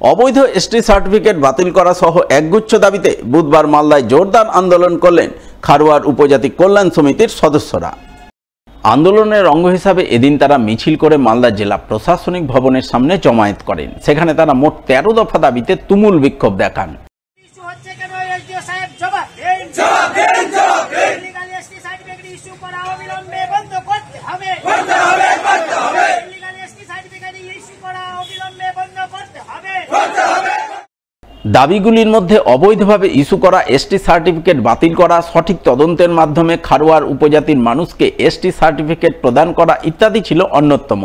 অবৈধ ST certificate বাতিল করা সহ একগুচ্ছ দাবিতে বুধবার মালদায় জোরদার আন্দোলন করলেন খারোয়ার উপজাতি কল্যাণ সমিতির সদস্যরা। আন্দোলনের অঙ্গ হিসাবে এদিন তারা মিছিল করে মালদা জেলা প্রশাসনিক ভবনের সামনে জমায়েত করেন। সেখানে তারা মোট 13 দফা দাবিতে তুমুল বিক্ষোভ দেখান। দাবিগুলির মধ্যে অবৈধভাবে ইস্যু করা এসটি সার্টিফিকেট বাতিল করা, সঠিক তদন্তের মাধ্যমে খারোয়ার উপজাতির মানুষকে এসটি সার্টিফিকেট প্রদান করা ইত্যাদি ছিল অন্যতম।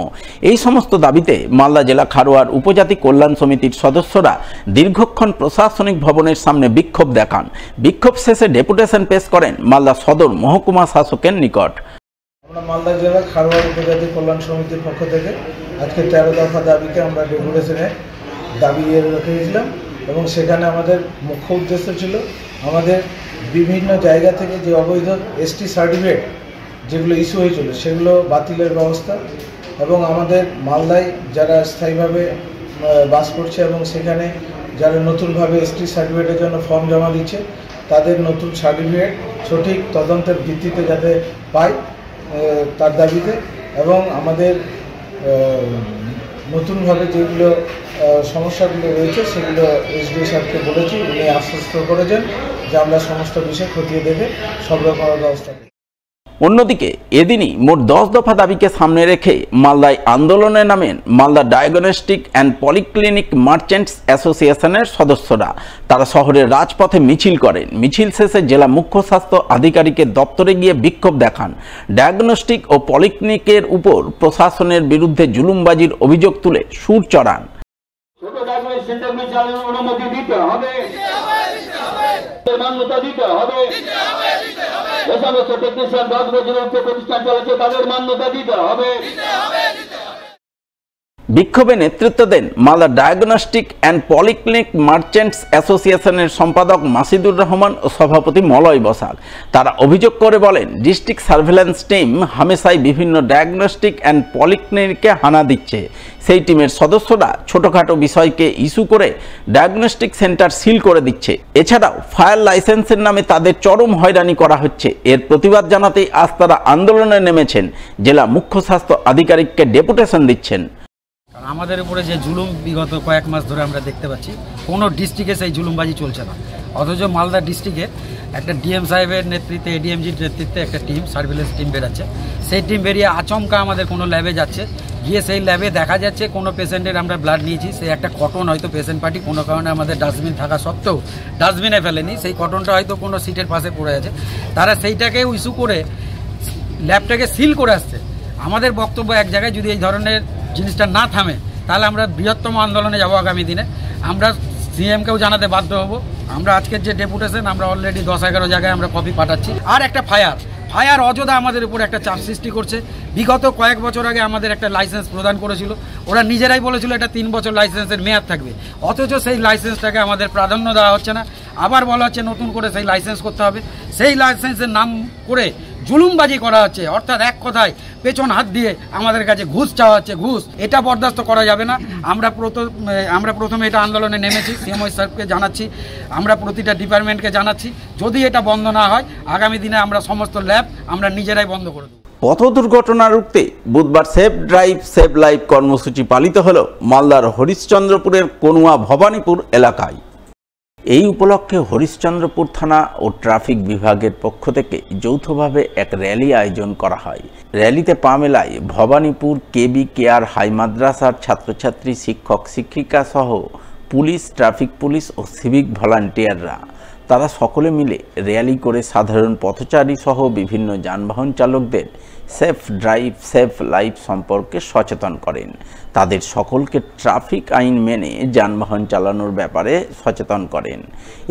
এই সমস্ত দাবিতে মালদা জেলা খারোয়ার উপজাতি কল্যাণ সমিতির সদস্যরা দীর্ঘক্ষণ প্রশাসনিক ভবনের সামনে বিক্ষোভ দেখান। বিক্ষোভ শেষে ডেপুটেশন পেশ করেন মালদা সদর মহকুমা শাসকের নিকট। আমরা মালদা জেলা খারোয়ার উপজাতি কল্যাণ সমিতির পক্ষ থেকে আজকে 13 দফা দাবিকে আমরা ডেপুটেশনে দাবি রেখেছিলাম এবং সেখানে আমাদের মুখ্য উদ্দেশ্য ছিল আমাদের বিভিন্ন জায়গা থেকে যে অবৈধ এসটি সার্টিফিকেট যেগুলো ইস্যু হয়েছিল সেগুলো বাতিলের ব্যবস্থা এবং আমাদের মালদায় যারা স্থায়ীভাবে বাস করছে এবং সেখানে যারা নতুনভাবে এসটি সার্টিফিকেটের জন্য ফর্ম জমা দিচ্ছে তাদের নতুন সার্টিফিকেট সঠিক তদন্তের ভিত্তিতে যাতে পায় তার দাবিতে এবং আমাদের নতুনভাবে যেগুলো সমস্যাগুলো রয়েছে সেগুলো এসডি সাহেবকে বলেছি, উনি আশ্বস্ত করেছেন যে আমরা সমস্ত বিষয় খতিয়ে দেখে সব রকমের ব্যবস্থা করি। অন্যদিকে এদিনই মোট 10 দফা দাবিকে সামনে রেখে মালদায় আন্দোলনে নামেন Malda diagnostic and polyclinic merchants অ্যাসোসিয়েশনের সদস্যরা। তারা শহরের রাজপথে মিছিল করেন। মিছিল শেষে জেলা মুখ্য স্বাস্থ্য আধিকারিকের দপ্তরে গিয়ে বিক্ষোভ দেখান। ডায়াগনস্টিক ও পলিক্লিনিকের উপর প্রশাসনের বিরুদ্ধে জুলুমবাজির অভিযোগ তুলে সুর চড়ান। বিক্ষোভে নেতৃত্ব দেন Malda diagnostic and polyclinic merchants অ্যাসোসিয়েশনের সম্পাদক মাসিদুর রহমান ও সভাপতি মলয় বসাক। তারা অভিযোগ করে বলেন, ডিস্ট্রিক্ট সার্ভেলেন্স টিম হামেশাই বিভিন্ন ডায়াগনস্টিক অ্যান্ড পলিক্লিনিকে হানা দিচ্ছে। সেই টিমের সদস্যরা ছোটখাটো বিষয়কে ইস্যু করে ডায়াগনস্টিক সেন্টার সিল করে দিচ্ছে। এছাড়াও ফায়ার লাইসেন্সের নামে তাদের চরম হয়রানি করা হচ্ছে। এর প্রতিবাদ জানাতেই আজ তারা আন্দোলনে নেমেছেন। জেলা মুখ্য স্বাস্থ্য আধিকারিককে ডেপুটেশন দিচ্ছেন। আমাদের উপরে যে জুলুম বিগত কয়েক মাস ধরে আমরা দেখতে পাচ্ছি, কোনো ডিস্ট্রিক্টে সেই জুলুমবাজি চলছে না, অথচ মালদা ডিস্ট্রিক্টে একটা ডিএম সাহেবের নেতৃত্বে, এডিএমজির নেতৃত্বে একটা টিম, সার্ভিলেন্স টিম বেরাচ্ছে। সেই টিম বেরিয়ে আচমকা আমাদের কোনো ল্যাবে যাচ্ছে, গিয়ে সেই ল্যাবে দেখা যাচ্ছে কোনো পেশেন্টের আমরা ব্লাড নিয়েছি, সেই একটা কটন হয়তো পেশেন্ট পার্টি কোনো কারণে আমাদের ডাস্টবিন থাকা সত্ত্বেও ডাস্টবিনে ফেলেনি, সেই কটনটা হয়তো কোনো সিটের পাশে পড়ে আছে, তারা সেইটাকে ইস্যু করে ল্যাবটাকে সিল করে আসছে। আমাদের বক্তব্য এক জায়গায়, যদি এই ধরনের জিনিসটা না থামে তাহলে আমরা বৃহত্তম আন্দোলনে যাব আগামী দিনে। আমরা সিএমকেও জানাতে বাধ্য হব। আমরা আজকের যে ডেপুটেশন, আমরা অলরেডি 10-11 জায়গায় আমরা কপি পাঠাচ্ছি। আর একটা ফায়ার অযোধ্যা আমাদের উপর একটা চাপ সৃষ্টি করছে। বিগত কয়েক বছর আগে আমাদের একটা লাইসেন্স প্রদান করেছিল, ওরা নিজেরাই বলেছিল এটা 3 বছর লাইসেন্সের মেয়াদ থাকবে, অথচ সেই লাইসেন্সটাকে আমাদের প্রাধান্য দেওয়া হচ্ছে না। আবার বলা হচ্ছে নতুন করে সেই লাইসেন্স করতে হবে। সেই লাইসেন্সের নাম করে জুলুমবাজি করা হচ্ছে, অর্থাৎ এক কথায় পেছন হাত দিয়ে আমাদের কাছে ঘুষ চাওয়া হচ্ছে। ঘুষ এটা বরদাস্ত করা যাবে না। আমরা প্রথমে এটা আন্দোলনে নেমেছি, সিএমও স্যারকে জানাচ্ছি, আমরা প্রতিটা ডিপার্টমেন্টকে জানাচ্ছি, যদি এটা বন্ধ না হয় আগামী দিনে আমরা সমস্ত ল্যাব আমরা নিজেরাই বন্ধ করে দেব। পথ দুর্ঘটনা রুখতে বুধবার সেফ ড্রাইভ সেভ লাইফ কর্মসূচি পালিত হল মালদার হরিশ্চন্দ্রপুরের কনুয়া ভবানীপুর এলাকায়। এই উপলক্ষে হরিশ্চন্দ্রপুর থানা ও ট্রাফিক বিভাগের পক্ষ থেকে যৌথভাবে এক র্যালি আয়োজন করা হয়। র্যালিতে পা মেলায় ভবানীপুর কেবি কেয়ার হাই মাদ্রাসার ছাত্রছাত্রী, শিক্ষক শিক্ষিকা সহ পুলিশ, ট্রাফিক পুলিশ ও সিভিক ভলান্টিয়াররা। তারা সকলে মিলে র্যালি করে সাধারণ পথচারী সহ বিভিন্ন যানবাহন চালকদের সেফ ড্রাইভ সেফ লাইফ সম্পর্কে সচেতন করেন। তাদের সকলকে ট্রাফিক আইন মেনে যানবাহন চালানোর ব্যাপারে সচেতন করেন।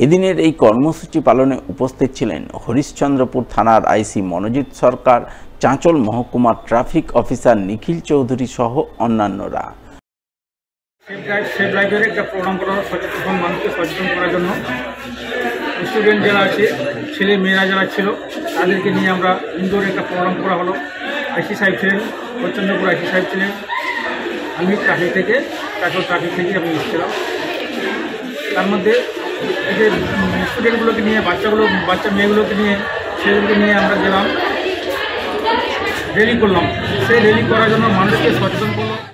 এদিনের এই কর্মসূচি পালনে উপস্থিত ছিলেন হরিশ্চন্দ্রপুর থানার আইসি মনোজিৎ সরকার, চাঁচল মহকুমার ট্রাফিক অফিসার নিখিল চৌধুরী সহ অন্যান্যরা। সেফ ড্রাইভের একটা প্রোগ্রাম করা, সচেতন মানুষকে সচেতন করার জন্য স্টুডেন্ট যারা আছে, ছেলে মেয়েরা যারা ছিল তাদেরকে নিয়ে আমরা ইনডোরে একটা প্রোগ্রাম করা হলো। আইসি সাহেব ছিলেন, হরিশ্চন্দ্রপুর আইসি সাহেব ছিলেন, আমি ট্রাফিক থেকে আমি এসেছিলাম। তার মধ্যে এই যে স্টুডেন্টগুলোকে নিয়ে বাচ্চা মেয়েগুলোকে নিয়ে সেগুলোকে নিয়ে আমরা গেলাম, র্যালি করলাম। সেই র্যালি করার জন্য মানুষকে সচেতন করলাম।